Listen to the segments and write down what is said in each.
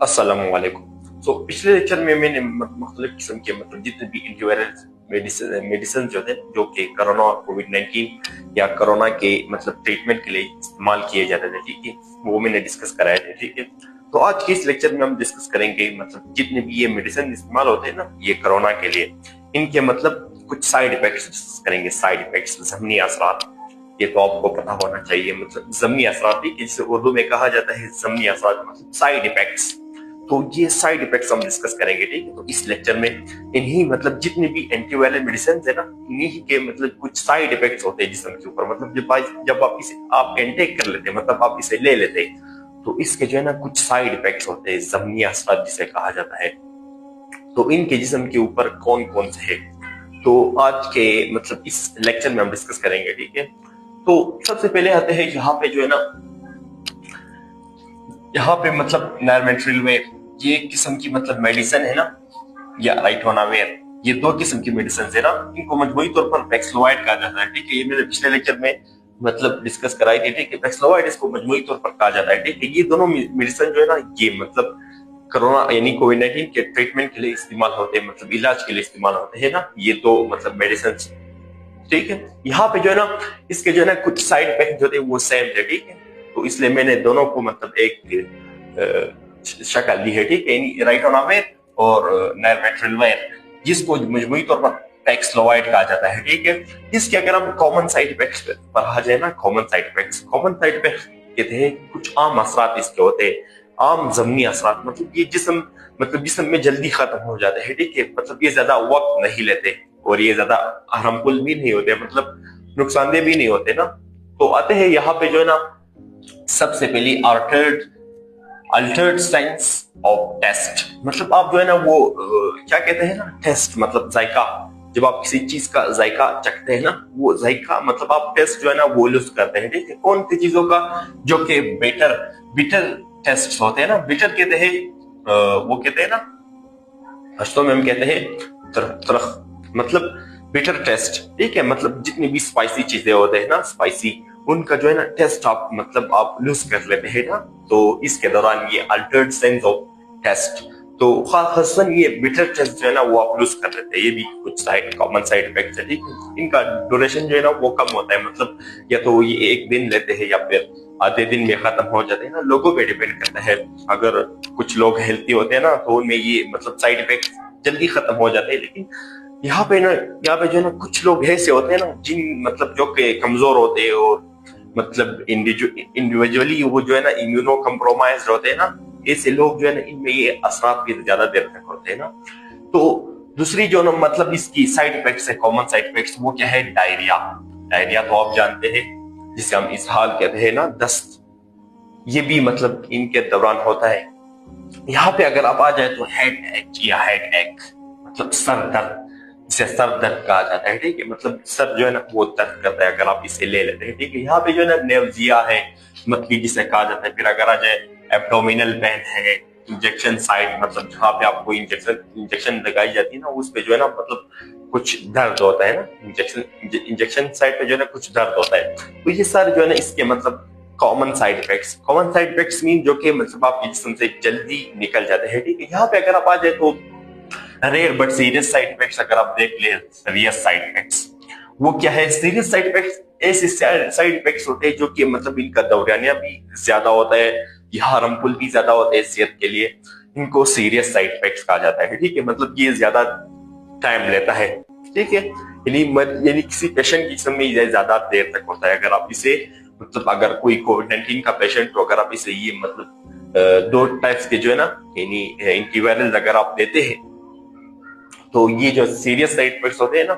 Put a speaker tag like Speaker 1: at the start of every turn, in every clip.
Speaker 1: अस्सलामु अलैकुम। पिछले लेक्चर में मैंने मुख्तलिफ किस्म के जितने भी एंटीवायरल मेडिसिन जो थे जो कि कोरोना कोविड-19 या कोरोना के ट्रीटमेंट के लिए इस्तेमाल किए जाते थे, ठीक है, वो मैंने डिस्कस कराए थे, ठीक है। तो आज के इस लेक्चर में हम डिस्कस करेंगे जितने भी ये मेडिसिन इस्तेमाल होते हैं ना ये कोरोना के लिए, इनके कुछ साइड इफेक्ट्स डिस्कस करेंगे। साइड इफेक्ट्स, ज़मनी असरात, ये तो आपको पता होना चाहिए। ज़मनी असरात, जिसे उर्दू में कहा जाता है ज़मनी असरात, साइड इफेक्ट्स। तो ये साइड इफेक्ट्स हम डिस्कस करेंगे, ठीक है। तो इस लेक्चर में इन्हीं जितने भी एंटीवायरल मेडिसिन है ना, इन्हीं के कुछ साइड इफेक्ट्स होते हैं जिस्म के ऊपर। जब आप इसे आप इनटेक कर लेते हैं, आप इसे ले लेते हैं, तो इसके जो है ना कुछ साइड इफेक्ट्स होते हैं, ज़मनी असरात जिसे कहा जाता है। तो इनके जिस्म के ऊपर कौन कौन से है, तो आज के इस लेक्चर में हम डिस्कस करेंगे, ठीक है। तो सबसे पहले आते हैं यहाँ पे जो है ना, यहाँ पे नायरमेट्रिलवेर, ये एक किस्म की मेडिसिन है ना, या राइटोनावेर, ये दो किस्म की मेडिसिन है ना। इनको मजमूई तौर पर पैक्सलोवाइड कहा जाता है, ठीक है। ये मैंने पिछले लेक्चर में डिस्कस कराई थी, ठीक है। पैक्सलोवाइड इसको मजमूई तौर पर कहा जाता है, ठीक है। ये दोनों मेडिसिन जो है ना, ये कोरोना यानी कोविड-19 के ट्रीटमेंट के लिए इस्तेमाल होते हैं, इलाज के लिए इस्तेमाल होते हैं ना ये दो मेडिसिन, ठीक है। यहाँ पे जो है ना इसके जो है ना कुछ साइड इफेक्ट जो थे वो सेम थे, ठीक है। तो इसलिए मैंने दोनों को एक शक्ल दी है, ठीक है, राइटोनावेर और नायरमेट्रिलवेर, जिसको मजमूई तौर पर पैक्सलोवाइड कहा जाता है, ठीक है। इसके अगर हम कॉमन साइड इफेक्ट्स पर आ जाए ना, कॉमन साइड इफेक्ट्स कहते हैं कुछ आम असरात इसके होते हैं, आम ज़मनी असरात, ये जिस्म में जल्दी खत्म हो जाते हैं, ठीक है। ये ज्यादा वक्त नहीं लेते और ये ज्यादा हार्मफुल भी नहीं होते, नुकसानदेह भी नहीं होते ना। तो आते हैं यहाँ पे जो है ना, सबसे पहली अल्टर्ड साइंस ऑफ टेस्ट। आप जो है ना वो क्या कहते हैं ना, टेस्ट जायका। जब आप किसी चीज का जायका चखते हैं ना, वो जायका आप टेस्ट जो है ना वो लुत्फ करते हैं, ठीक है। कौन सी चीजों का, जो कि बिटर टेस्ट होते हैं ना, बिटर कहते हैं, वो कहते हैं ना, पश्तो में हम कहते हैं तरख, बिटर टेस्ट, ठीक है। जितनी भी स्पाइसी चीजें होते हैं ना, स्पाइसी, उनका जो है ना टेस्ट आप लूज कर लेते हैं ना। तो इसके दौरान ये अल्टर्ड सेंस ऑफ टेस्ट, तो खासन ये बिटर टेस्ट जो है ना वो आप लूज कर लेते हैं। ये भी कुछ कॉमन साइड इफेक्ट्स है, ठीक है। इनका ड्यूरेशन जो है ना वो कम होता है, या तो ये एक दिन लेते हैं या फिर आधे दिन में खत्म हो जाते हैं ना, लोगों पे डिपेंड करता है। अगर कुछ लोग हेल्थी होते हैं ना तो उनमें ये साइड इफेक्ट जल्दी खत्म हो जाते हैं। लेकिन यहाँ पे जो है ना कुछ लोग ऐसे होते हैं ना, जिन जो कि कमजोर होते हैं और इंडिविजुअली वो जो है ना इम्यूनो कम्प्रोमाइज्ड होते हैं ना, ऐसे लोग जो है ना इनमें ये असरात भी ज्यादा देर तक होते हैं ना। तो दूसरी जो ना इसकी साइड इफेक्ट्स है, कॉमन साइड इफेक्ट्स, वो क्या है, डायरिया। डायरिया तो आप जानते हैं, जिसे हम इसहाल कहते हैं ना, दस्त, ये भी इनके दौरान होता है। यहाँ पे अगर आप आ जाए तो हेड एच या हेड एक, सर दर्द, जिसे सर दर्द कहा जाता है, ठीक है। सर जो है ना वो दर्द करता है अगर आप इसे ले लेते हैं, ठीक है। यहाँ पे जो है ना नेवजिया है, जिसे कहा जाता है। फिर अगर आ जाए एब्डोमिनल पेन है, इंजेक्शन साइट, जहाँ पे आपको इंजेक्शन लगाई जाती है ना, उस पे जो है ना कुछ दर्द होता है ना, इंजेक्शन साइट पे जो है ना कुछ दर्द होता है। तो ये सारे जो है ना इसके कॉमन साइड इफेक्ट्स मीन जो कि आपके जिस्म से जल्दी निकल जाते हैं, ठीक है। यहाँ पे अगर आप आ जाए तो rare but serious side effects अगर आप देख ले, सीरियस साइड इफेक्ट्स वो क्या है। सीरियस साइड इफेक्ट्स ऐसे साइड इफेक्ट्स होते हैं जो कि इनका दौरानिया भी ज्यादा होता है, ये हार्मफुल भी ज्यादा होते हैं सेहत के लिए। इनको सीरियस साइड इफेक्ट्स कहा जाता है, ठीक है। ये ज्यादा टाइम लेता है, ठीक है। यानी किसी पेशेंट की जिस्म में ज्यादा देर तक होता है। अगर आप इसे अगर कोई कोविड-19 का पेशेंट, तो अगर आप इसे ये दो टाइप्स के जो है ना यानी एंटीवायरल अगर आप देते हैं, तो ये जो सीरियस साइड इफेक्ट्स होते हैं ना,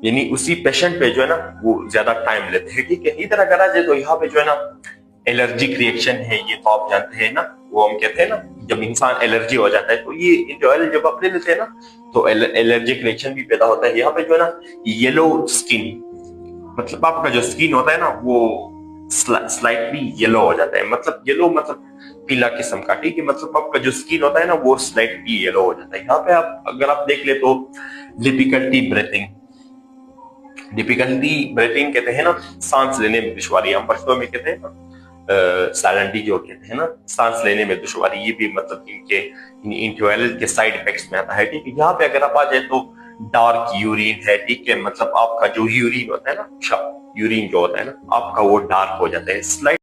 Speaker 1: यानी उसी पेशेंट पे जो है ना वो ज्यादा टाइम लेते हैं, ठीक है। इधर अगर आ जाए तो यहाँ पे जो है ना एलर्जिक रिएक्शन है, ये तो आप जानते हैं ना, वो हम कहते हैं ना जब इंसान एलर्जी हो जाता है, तो ये एंटीवायरल जब आप ले लेते हैं ना तो एलर्जिक रिएक्शन भी पैदा होता है। यहाँ पे जो है ना येलो स्किन, आपका जो स्किन होता है ना वो स्लाइटली येलो हो जाता है, येलो पीला किस्म का, ठीक है। आपका जो स्किन होता है ना वो स्लाइटली येलो हो जाता है। यहाँ पे अगर आप देख ले तो डिफिकल्टी ब्रीथिंग कहते हैं ना, सांस लेने में दुश्वारी, हम पश्तो में कहते हैं ना سائلنٹ ڈی جو کہتے ہیں نا سانس لینے میں دشواری، یہ بھی مطلب ان کے انٹیوائرل کے سائیڈ افیکٹس میں آتا ہے. ٹھیک ہے، یہاں پہ اگر آپ آ جائیں تو ڈارک یورین ہے. ٹھیک ہے، مطلب آپ کا جو یورین ہوتا ہے نا، یورین جو ہوتا ہے نا آپ کا وہ ڈارک ہو جاتا ہے. سلائٹ